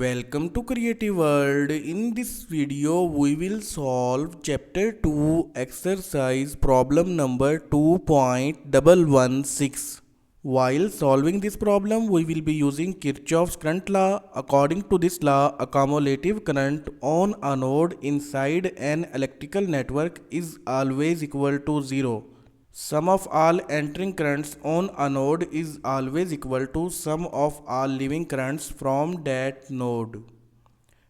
Welcome to Creative World. In this video, we will solve chapter 2 exercise problem number 2.116. While solving this problem, we will be using Kirchoff's current law. According to this law, a cumulative current on a node inside an electrical network is always equal to 0. Sum of all entering currents on a node is always equal to sum of all leaving currents from that node.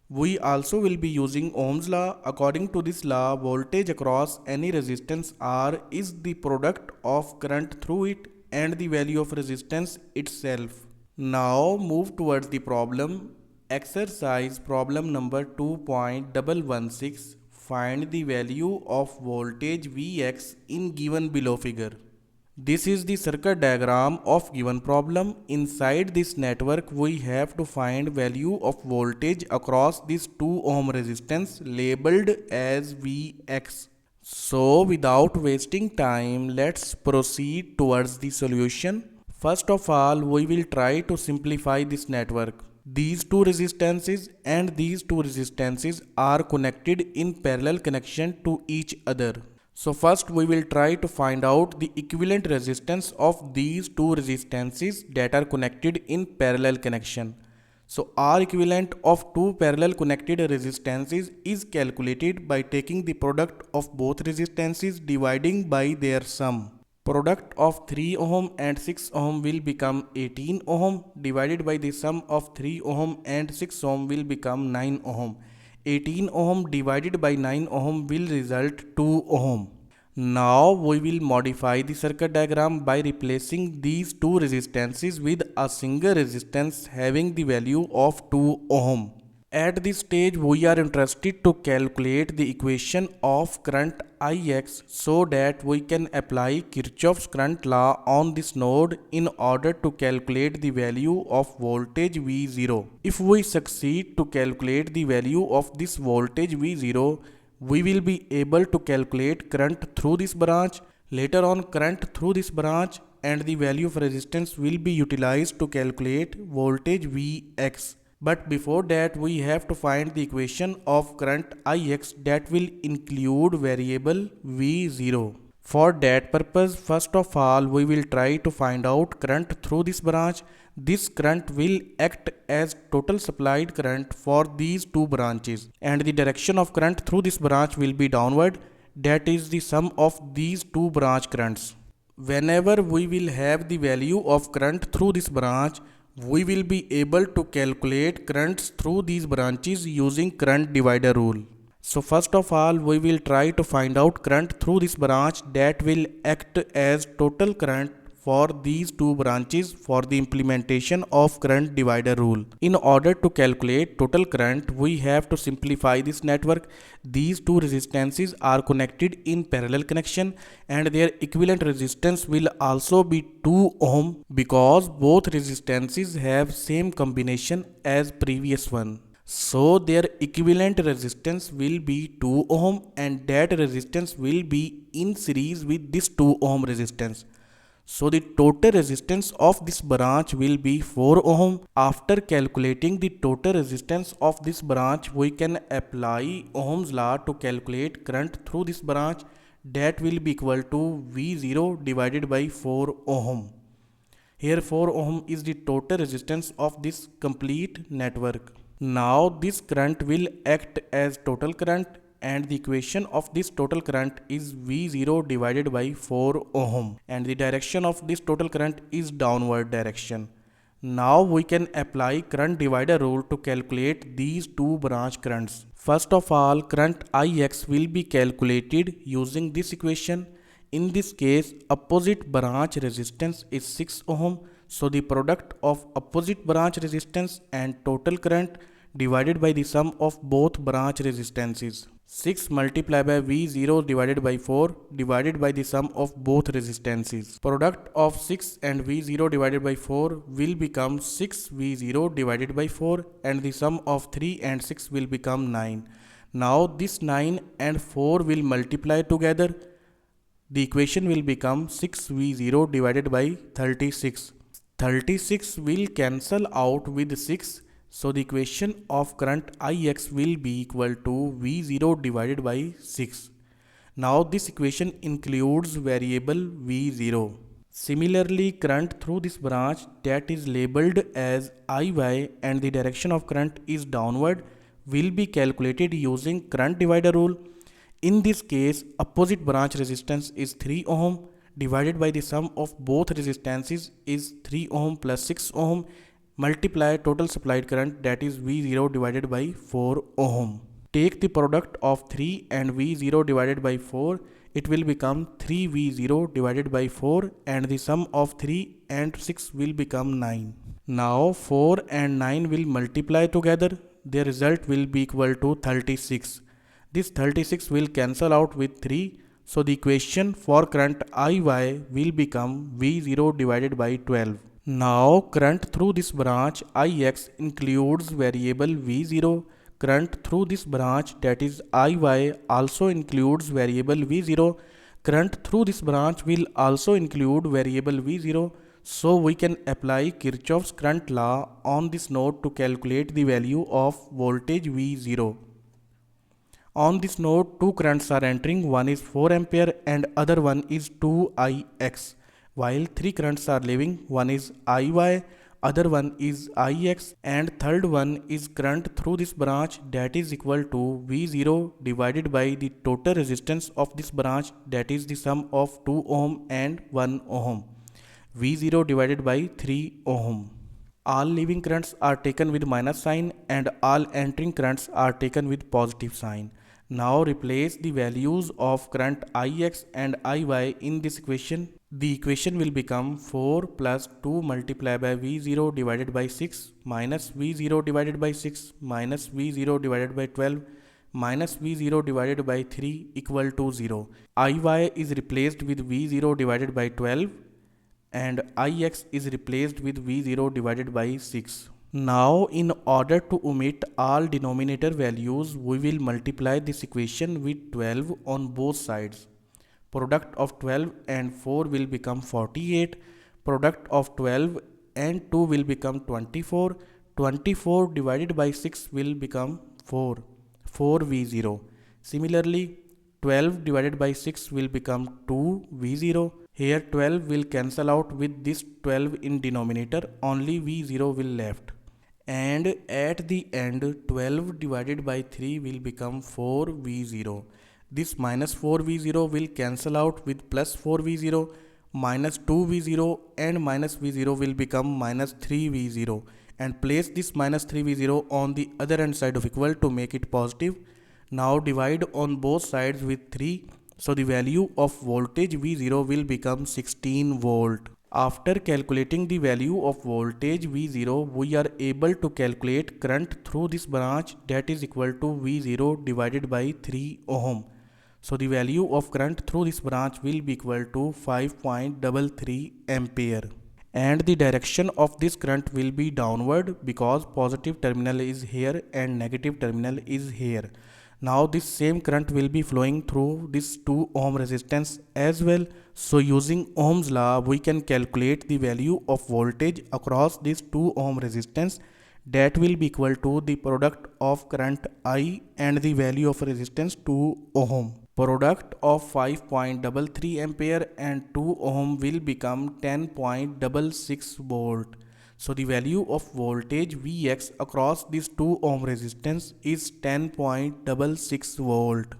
We also will be using Ohm's law. According to this law, voltage across any resistance R is the product of current through it and the value of resistance itself. Now move towards the problem. Exercise problem number 2.116. Find the value of voltage Vx in given below figure. This is the circuit diagram of given problem. Inside this network, we have to find value of voltage across this 2 ohm resistance labeled as Vx. So without wasting time, let's proceed towards the solution. First of all, we will try to simplify this network. These two resistances and these two resistances are connected in parallel connection to each other. So first we will try to find out the equivalent resistance of these two resistances that are connected in parallel connection. So R equivalent of two parallel connected resistances is calculated by taking the product of both resistances dividing by their sum. Product of 3 ohm and 6 ohm will become 18 ohm divided by the sum of 3 ohm and 6 ohm will become 9 ohm. 18 ohm divided by 9 ohm will result 2 ohm. Now we will modify the circuit diagram by replacing these two resistances with a single resistance having the value of 2 ohm. At this stage, we are interested to calculate the equation of current Ix so that we can apply Kirchoff's current law on this node in order to calculate the value of voltage V0. If we succeed to calculate the value of this voltage V0, we will be able to calculate current through this branch. Later on, current through this branch and the value of resistance will be utilized to calculate voltage Vx. But before that, we have to find the equation of current Ix that will include variable V0. For that purpose, first of all, we will try to find out current through this branch. This current will act as total supplied current for these two branches, and the direction of current through this branch will be downward. That is the sum of these two branch currents. Whenever we will have the value of current through this branch, we will be able to calculate currents through these branches using current divider rule. So first of all, we will try to find out current through this branch that will act as total current for these two branches for the implementation of current divider rule. In order to calculate total current, we have to simplify this network. These two resistances are connected in parallel connection and their equivalent resistance will also be 2 ohm because both resistances have same combination as previous one. So their equivalent resistance will be 2 ohm and that resistance will be in series with this 2 ohm resistance. So the total resistance of this branch will be 4 ohm. After calculating the total resistance of this branch, we can apply Ohm's law to calculate current through this branch. That will be equal to V0 divided by 4 ohm. Here 4 ohm is the total resistance of this complete network. Now this current will act as total current and the equation of this total current is V0 divided by 4 ohm and the direction of this total current is downward direction. Now we can apply current divider rule to calculate these two branch currents. First of all, current Ix will be calculated using this equation. In this case, opposite branch resistance is 6 ohm. So the product of opposite branch resistance and total current divided by the sum of both branch resistances. 6 multiplied by V0 divided by 4 divided by the sum of both resistances. Product of 6 and V0 divided by 4 will become 6 V0 divided by 4 and the sum of 3 and 6 will become 9. Now this 9 and 4 will multiply together. The equation will become 6V0 divided by 36. 36 will cancel out with 6. So the equation of current Ix will be equal to V0 divided by 6. Now this equation includes variable V0. Similarly, current through this branch that is labeled as Iy and the direction of current is downward will be calculated using current divider rule. In this case, opposite branch resistance is 3 ohm divided by the sum of both resistances is 3 ohm plus 6 ohm multiply total supplied current, that is V0 divided by 4 ohm. Take the product of 3 and V0 divided by 4, it will become 3V0 divided by 4 and the sum of 3 and 6 will become 9. Now 4 and 9 will multiply together, their result will be equal to 36. This 36 will cancel out with 3, so the equation for current Iy will become V0 divided by 12. Now current through this branch Ix includes variable V0. Current through this branch, that is Iy, also includes variable V0. Current through this branch will also include variable V0. So we can apply Kirchoff's current law on this node to calculate the value of voltage V0. On this node, two currents are entering, one is 4 ampere and other one is 2Ix. While three currents are leaving, one is Iy, other one is Ix and third one is current through this branch, that is equal to V0 divided by the total resistance of this branch, that is the sum of 2 ohm and 1 ohm. V0 divided by 3 ohm. All leaving currents are taken with minus sign and all entering currents are taken with positive sign. Now replace the values of current Ix and Iy in this equation. The equation will become 4 plus 2 multiplied by V0 divided by 6 minus V0 divided by 6 minus V0 divided by 12 minus V0 divided by 3 equal to 0. Iy is replaced with V0 divided by 12 and Ix is replaced with V0 divided by 6. Now in order to omit all denominator values, we will multiply this equation with 12 on both sides. Product of 12 and 4 will become 48. Product of 12 and 2 will become 24. 24 divided by 6 will become 4. 4V0. Similarly, 12 divided by 6 will become 2V0. Here 12 will cancel out with this 12 in denominator, only V0 will left. And at the end 12 divided by 3 will become 4V0. This minus 4V0 will cancel out with plus 4V0, minus 2V0 and minus V0 will become minus 3V0. And place this minus 3V0 on the other hand side of equal to make it positive. Now divide on both sides with 3. So the value of voltage V0 will become 16 volt. After calculating the value of voltage V0, we are able to calculate current through this branch, that is equal to V0 divided by 3 ohm. So the value of current through this branch will be equal to 5.33 ampere. And the direction of this current will be downward because positive terminal is here and negative terminal is here. Now this same current will be flowing through this 2 ohm resistance as well. So using Ohm's law, we can calculate the value of voltage across this 2 ohm resistance, that will be equal to the product of current I and the value of resistance 2 ohm. Product of 5.33 ampere and 2 ohm will become 10.66 volt. So the value of voltage Vx across this 2 ohm resistance is 10.66 volt.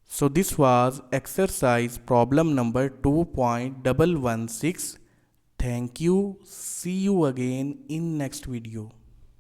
So this was exercise problem number 2.116. Thank you. See you again in next video.